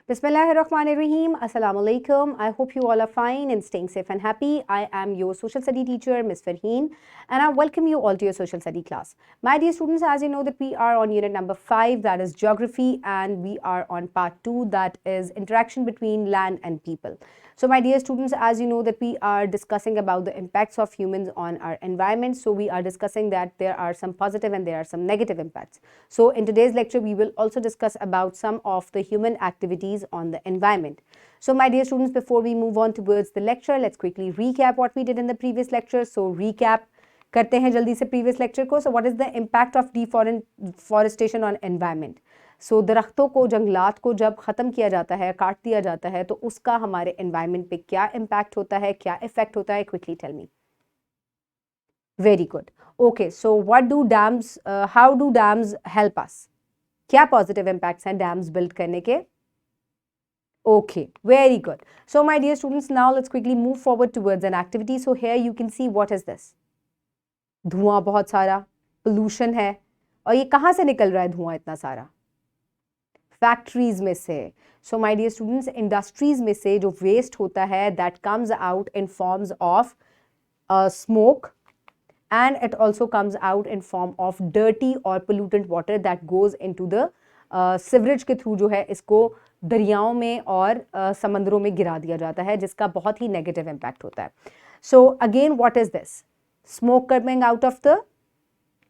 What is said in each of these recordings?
Bismillahirrahmanirrahim. Assalamu alaikum. I hope you all are fine and staying safe and happy. I am your social study teacher, Ms. Farheen, and I welcome you all to your social study class. My dear students, as you know that we are on unit number 5, that is geography, and we are on part 2, that is interaction between land and people. So my dear students, as you know that we are discussing about the impacts of humans on our environment. So we are discussing that there are some positive and there are some negative impacts. So in today's lecture, we will also discuss about some of the human activities on the environment. So my dear students, before we move on towards the lecture, let's quickly recap what we did in the previous lecture. So recap करते हैं जल्दी से previous lecture को. So what is the impact of deforestation on environment? सो दरख्तों को, जंगलात को जब ख़त्म किया जाता है, काट दिया जाता है, तो उसका हमारे एनवायरनमेंट पे क्या इम्पैक्ट होता है, क्या इफेक्ट होता है, quickly tell me. Very good. Okay, so what do dams, how do dams help us? क्या पॉजिटिव इम्पैक्ट्स हैं डैम्स बिल्ड करने के? Okay, very good. So my dear students, now let's quickly move forward towards an activity. So here you can see what is this. धुआं बहुत सारा, pollution है, और ये कहाँ से निकल रहा है धुआं इतना सारा? फैक्ट्रीज में से. So my dear students, industries में से जो वेस्ट होता है that comes out in forms of smoke and it also comes out in form of dirty और pollutant water that goes into the sewerage के थ्रू जो है इसको दरियाओं में और समंदरों में गिरा दिया जाता है, जिसका बहुत ही नेगेटिव इम्पैक्ट होता है. So again what is this? Smoke coming out of the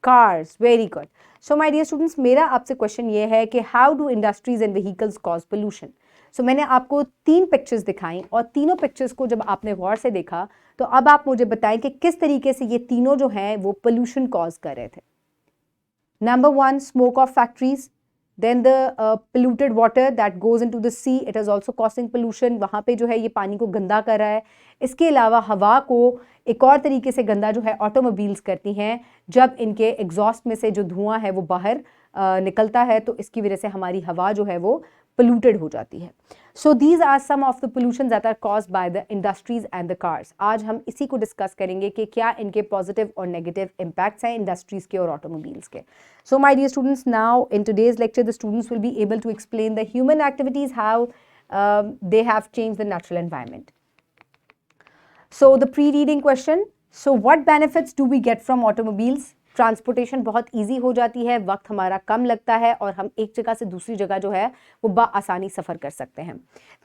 cars. Very good. So my dear students, मेरा आपसे क्वेश्चन ये है कि how do industries and vehicles cause pollution? So मैंने आपको 3 पिक्चर्स दिखाई और तीनों पिक्चर्स को जब आपने गौर से देखा तो अब आप मुझे बताएं कि किस तरीके से ये तीनों जो हैं वो पोल्यूशन कॉज कर रहे थे. Number 1, smoke of factories. Then the polluted water that goes into the sea, it is also causing pollution. वहाँ पे जो है ये पानी को गंदा कर रहा है. इसके अलावा हवा को एक और तरीके से गंदा जो है ऑटोमोबाइल्स करती हैं. जब इनके एग्जॉस्ट में से जो धुआं है वो बाहर निकलता है तो इसकी वजह से हमारी हवा जो है वो polluted हो जाती है. So these are some of the pollutions that are caused by the industries and the cars. आज हम इसी को डिस्कस करेंगे कि क्या इनके पॉजिटिव और नेगेटिव इम्पैक्ट्स हैं इंडस्ट्रीज के और ऑटोमोबाइल्स के. So my dear students, now in today's lecture the students will be able to explain the human activities, how they have changed the natural environment. So the pre-reading question. So what benefits do we get from automobiles? Transportation बहुत easy हो जाती है, वक्त हमारा कम लगता है और हम एक जगह से दूसरी जगह जो है वो बआसानी सफ़र कर सकते हैं.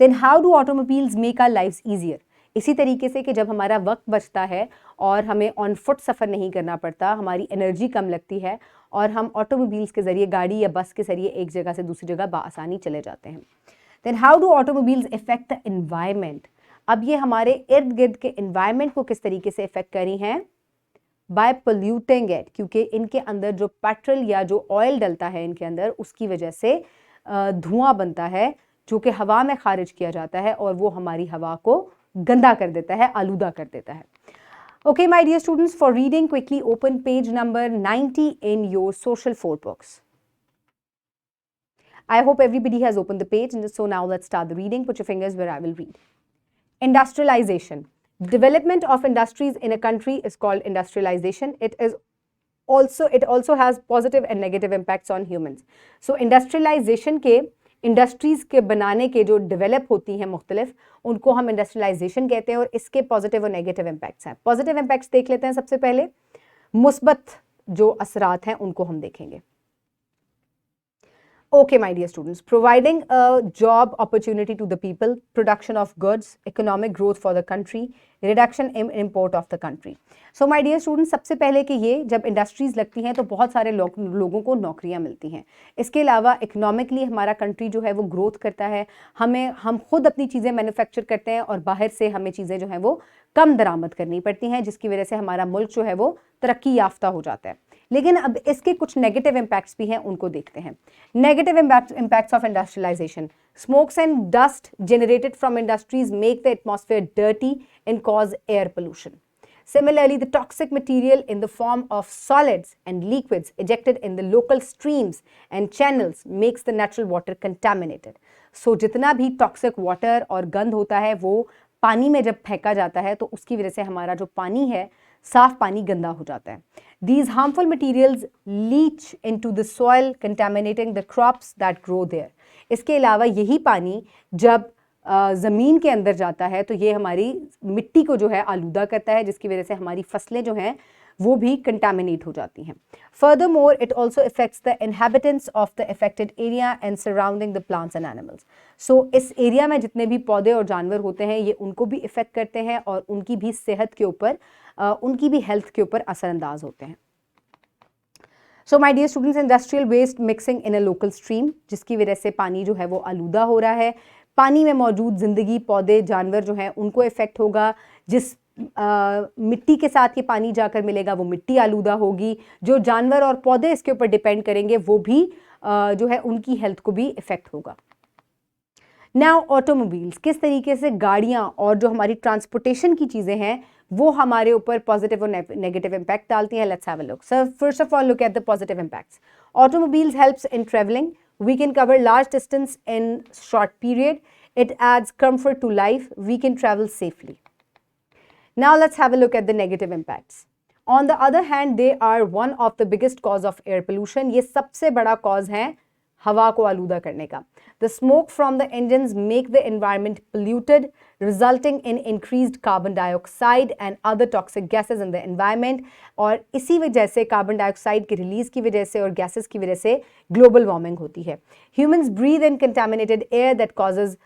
Then how do automobiles make our lives easier? इसी तरीके से कि जब हमारा वक्त बचता है और हमें ऑन फुट सफ़र नहीं करना पड़ता, हमारी एनर्जी कम लगती है और हम ऑटोमोबाइल्स के ज़रिए, गाड़ी या बस के ज़रिए एक जगह से दूसरी जगह बआसानी चले जाते हैं. Then how do automobiles effect the environment? अब ये हमारे इर्द गिर्द के एनवायरनमेंट को किस तरीके से इफेक्ट कर रही हैं? बाय पोल्यूटिंग इट, क्योंकि इनके अंदर जो पेट्रोल या जो ऑयल डलता है इनके अंदर, उसकी वजह से धुआं बनता है जो कि हवा में खारिज किया जाता है और वो हमारी हवा को गंदा कर देता है, आलूदा कर देता है. Okay my dear students, for reading quickly open page number 90 in your social 4 books. I hope everybody has opened the page, and so now let's start the reading. Put your fingers where I will read. Industrialization. Development of industries in a country is called industrialization. It also has positive and negative impacts on humans. So industrialization के industries के बनाने के जो develop होती हैं मुख्तलिफ, उनको हम इंडस्ट्रियलाइजेशन कहते हैं और इसके पॉजिटिव और नेगेटिव इम्पैक्ट्स हैं. पॉजिटिव इम्पैक्ट्स देख लेते हैं सबसे पहले. मुस्बत जो असरात हैं उनको हम देखेंगे. Okay, my dear students, providing a job opportunity to the people, production of goods, economic growth for the country, reduction in import of the country. So my dear students, सबसे पहले कि ये जब इंडस्ट्रीज़ लगती हैं तो बहुत सारे लोगों को नौकरियां मिलती हैं. इसके अलावा इकोनॉमिकली हमारा कंट्री जो है वो ग्रोथ करता है. हम खुद अपनी चीज़ें मैन्युफैक्चर करते हैं और बाहर से हमें चीज़ें जो हैं वो कम दरामद करनी पड़ती हैं, जिसकी वजह से हमारा मुल्क जो है वो तरक्की याफ्ता हो जाता है. लेकिन अब इसके कुछ नेगेटिव इम्पैक्ट्स भी हैं, उनको देखते हैं. Negative impacts of industrialisation. Smokes and dust generated from industries make the atmosphere dirty and cause air pollution. Similarly, the toxic material in the form of solids and liquids ejected in the local streams and channels makes the natural water contaminated. So जितना भी toxic water और गंद होता है वो पानी में जब फेंका जाता है तो उसकी वजह से हमारा जो पानी है, साफ पानी गंदा हो जाता है. These harmful materials leach into the soil, contaminating the crops that grow there. इसके अलावा यही पानी जब ज़मीन के अंदर जाता है तो ये हमारी मिट्टी को जो है आलूदा करता है, जिसकी वजह से हमारी फसलें जो हैं वो भी कंटामिनेट हो जाती हैं. Furthermore, it also affects the inhabitants of the affected area and surrounding the plants and animals. So इस एरिया में जितने भी पौधे और जानवर होते हैं ये उनको भी इफेक्ट करते हैं और उनकी भी सेहत के ऊपर, उनकी भी हेल्थ के ऊपर असरअंदाज होते हैं. So my dear students, industrial waste mixing in a local stream, जिसकी वजह से पानी जो है वो आलूदा हो रहा है. पानी में मौजूद जिंदगी, पौधे, जानवर जो हैं उनको इफेक्ट होगा. जिस मिट्टी के साथ ये पानी जाकर मिलेगा वो मिट्टी आलूदा होगी. जो जानवर और पौधे इसके ऊपर डिपेंड करेंगे वो भी जो है उनकी हेल्थ को भी इफेक्ट होगा. नाउ ऑटोमोबाइल्स, किस तरीके से गाड़ियाँ और जो हमारी ट्रांसपोर्टेशन की चीज़ें हैं वो हमारे ऊपर पॉजिटिव और नेगेटिव इम्पैक्ट डालती हैं. Let's have a look. So first of all look at the positive impacts. Automobiles helps in travelling. We can cover large distance in short period. It adds comfort to life. We can travel safely. Now let's have a look at the negative impacts. On the other hand, they are one of the biggest cause of air pollution. ये सबसे बड़ा cause है हवा को आलूदा करने का. The smoke from the engines make the environment polluted, resulting in increased carbon dioxide and other toxic gases in the environment. और इसी वजह से कार्बन डाइऑक्साइड के रिलीज की वजह से और गैसेस की वजह से ग्लोबल वार्मिंग होती है. Humans breathe in contaminated air that causes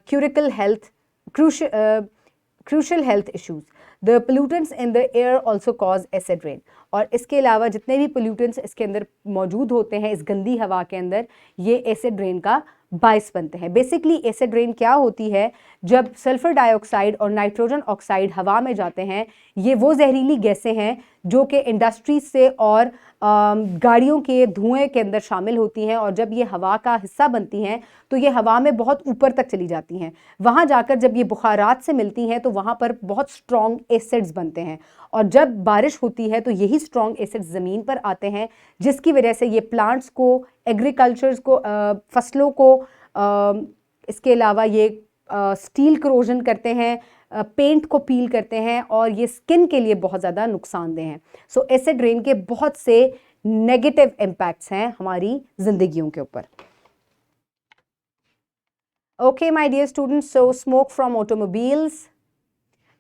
crucial health issues. The pollutants in the air also cause acid rain. और इसके अलावा जितने भी pollutants इसके अंदर मौजूद होते हैं इस गंदी हवा के अंदर, ये एसिड रेन का बायस बनते हैं. बेसिकली एसिड रेन क्या होती है? जब सल्फर डाइऑक्साइड और नाइट्रोजन ऑक्साइड हवा में जाते हैं, ये वो जहरीली गैसें हैं जो कि इंडस्ट्रीज से और गाड़ियों के धुएं के अंदर शामिल होती हैं. और जब ये हवा का हिस्सा बनती हैं तो ये हवा में बहुत ऊपर तक चली जाती हैं. वहाँ जाकर जब ये बुखारात से मिलती हैं तो वहाँ पर बहुत स्ट्रॉन्ग एसिड्स बनते हैं. और जब बारिश होती है तो यही स्ट्रॉन्ग एसिड्स ज़मीन पर आते हैं, जिसकी वजह से ये प्लांट्स को, एग्रीकल्चर्स को, फसलों को, इसके अलावा ये स्टील करोजन करते हैं, पेंट को पील करते हैं और ये स्किन के लिए बहुत ज़्यादा नुकसानदेह हैं. सो एसिड रेन के बहुत से नेगेटिव इम्पैक्ट्स हैं हमारी जिंदगियों के ऊपर. Okay my dear students, so smoke from automobiles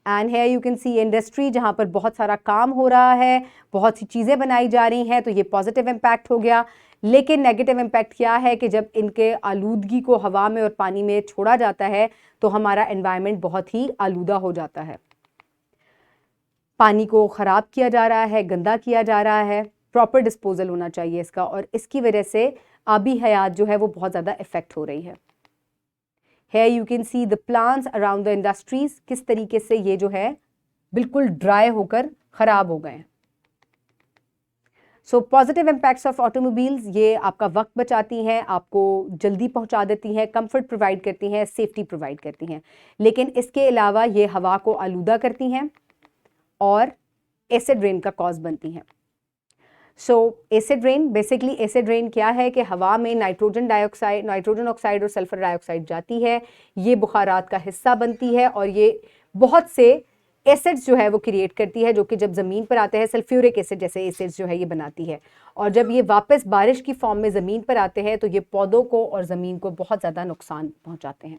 and here you can see industry, जहाँ पर बहुत सारा काम हो रहा है, बहुत सी चीज़ें बनाई जा रही हैं, तो ये पॉजिटिव इम्पैक्ट हो गया. लेकिन नेगेटिव इम्पैक्ट क्या है कि जब इनके आलूदगी को हवा में और पानी में छोड़ा जाता है तो हमारा एनवायरनमेंट बहुत ही आलूदा हो जाता है. पानी को ख़राब किया जा रहा है, गंदा किया जा रहा है. प्रॉपर डिस्पोजल होना चाहिए इसका, और इसकी वजह से आबी हयात जो है वो बहुत ज़्यादा इफ़ेक्ट हो रही है. Here you can see the plants around the industries, किस तरीके से ये जो है बिल्कुल ड्राई होकर ख़राब हो गए हैं. So positive impacts of automobiles, ये आपका वक्त बचाती हैं, आपको जल्दी पहुंचा देती हैं, कंफर्ट प्रोवाइड करती हैं, सेफ्टी प्रोवाइड करती हैं. लेकिन इसके अलावा ये हवा को आलूदा करती हैं और एसिड रेन का कॉज बनती हैं. सो acid rain, basically acid rain क्या है कि हवा में नाइट्रोजन ऑक्साइड और सल्फर डाइऑक्साइड जाती है, ये बुखारात का हिस्सा बनती है और ये बहुत से एसिड्स जो है वो क्रिएट करती है, जो कि जब ज़मीन पर आते हैं सल्फ्यूरिक एसिड जैसे एसिड्स जो है ये बनाती है. और जब ये वापस बारिश की फॉर्म में ज़मीन पर आते हैं तो ये पौधों को और ज़मीन को बहुत ज़्यादा नुकसान पहुँचाते हैं.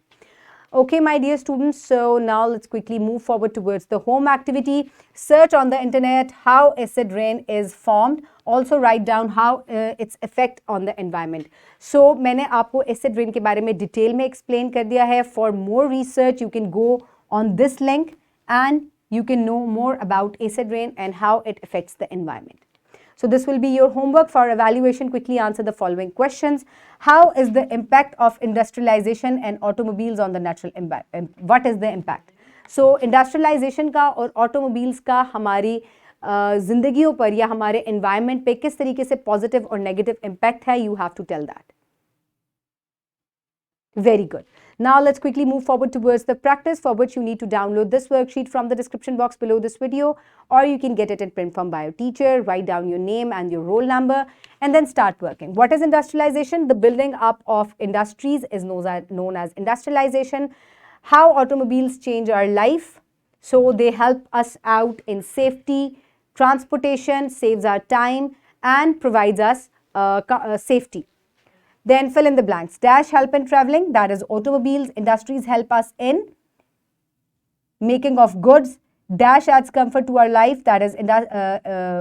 Okay, my dear students, so now let's quickly move forward towards the home activity. Search on the internet how acid rain is formed. Also write down how its effect on the environment. So मैंने आपको acid rain के बारे में detail में explain कर दिया है. For more research, you can go on this link and you can know more about acid rain and how it affects the environment. So this will be your homework for evaluation. Quickly answer the following questions. How is the impact of industrialization and automobiles on the natural environment? What is the impact? So industrialization का और automobiles का हमारी ज़िंदगियों पर या हमारे environment पे किस तरीके से positive और negative impact है, you have to tell that. Very good. Now let's quickly move forward towards the practice, for which you need to download this worksheet from the description box below this video, or you can get it in print form by your teacher. Write down your name and your roll number and then start working. What is industrialization? The building up of industries is known as industrialization. How automobiles change our life? So they help us out in safety, transportation, saves our time and provides us safety. Then fill in the blanks. Dash help in traveling, that is automobiles. Industries help us in making of goods. Dash adds comfort to our life, that is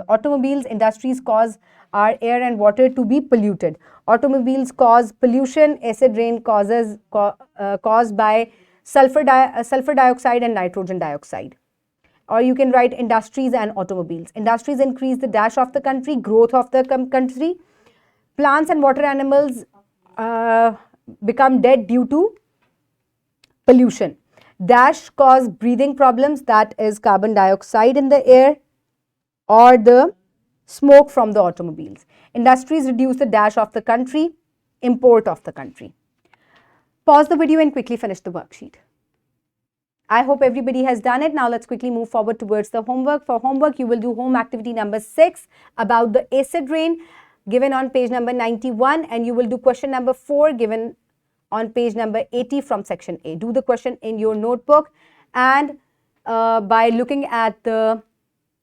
automobiles. Industries cause our air and water to be polluted. Automobiles cause pollution. Acid rain caused by sulfur dioxide and nitrogen dioxide. Or you can write industries and automobiles. Industries increase the dash of the country, growth of the country. Plants and water animals become dead due to pollution. Dash cause breathing problems, that is carbon dioxide in the air or the smoke from the automobiles. Industries reduce the dash of the country, import of the country. Pause the video and quickly finish the worksheet. I hope everybody has done it. Now let's quickly move forward towards the homework. For homework, you will do home activity number 6 about the acid rain given on page number 91, and you will do question number 4 given on page number 80 from section A. Do the question in your notebook, and by looking at the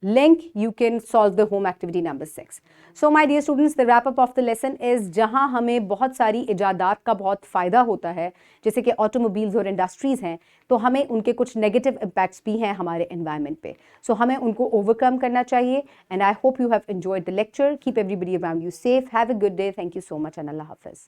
link, you can solve the home activity number 6. So my dear students, the wrap up of the lesson is जहाँ हमें बहुत सारी इजादात का बहुत फ़ायदा होता है, जैसे कि ऑटोमोबाइल्स और इंडस्ट्रीज़ हैं, तो हमें उनके कुछ नेगेटिव इम्पैक्ट्स भी हैं हमारे एनवायरनमेंट पे. सो हमें उनको ओवरकम करना चाहिए. And I hope you have enjoyed the lecture. Keep everybody around you safe. Have a good day. Thank you so much and अल्लाह हाफिज़.